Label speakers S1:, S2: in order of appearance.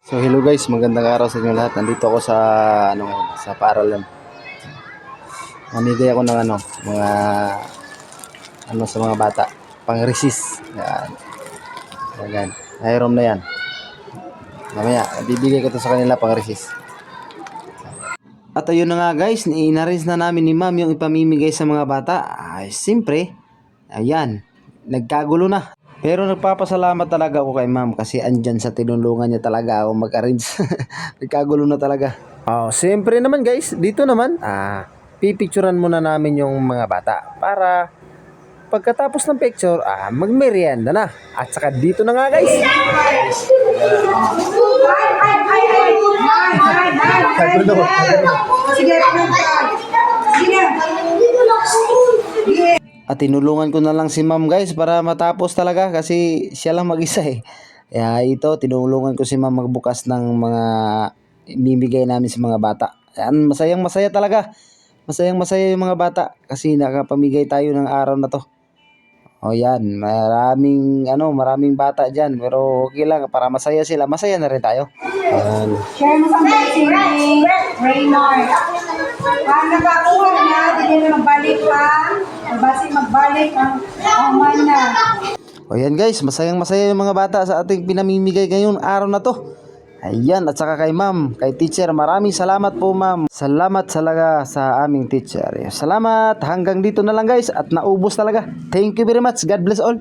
S1: So hello guys, magandang araw sa inyo lahat. Nandito ako sa sa paaralan. Mamigay ako ng mga sa mga bata, pang-resist. Yan. Yan. Hiram na yan. Mamaya, bibigay ko to sa kanila pang-resist. At ayun na nga guys, inaris na namin ni Ma'am yung ipamimigay sa mga bata. Ay, siyempre, ayan, nagkagulo na. Pero nagpapasalamat talaga ako kay Ma'am kasi andyan sa tinulungan niya talaga ako mag-arrange. Nagkagulo na talaga. Oh, siyempre naman guys, dito naman, pipicturean muna namin yung mga bata para pagkatapos ng picture, magmerienda na. At saka dito na nga guys. At tinulungan ko na lang si Ma'am guys para matapos talaga kasi siya lang mag-isa eh. Kaya ito, tinulungan ko si Ma'am magbukas ng mga imimigay namin sa mga bata. Ayan, masayang masaya talaga. Masayang masaya yung mga bata kasi nakapamigay tayo ng araw na to. O yan, maraming bata dyan. Pero okay lang, para masaya sila, masaya na rin tayo. Ayan.
S2: Share mo sa blessing ni Raymond. Ang nakakuha na, hindi na magbalik pa. Basi magbalik ang man na.
S1: O yan guys, masayang masaya yung mga bata sa ating pinamimigay ngayong araw na to. Ayan, at saka kay Ma'am, kay teacher, maraming salamat po Ma'am. Salamat talaga sa aming teacher. Salamat, hanggang dito na lang guys at naubos talaga. Thank you very much. God bless all.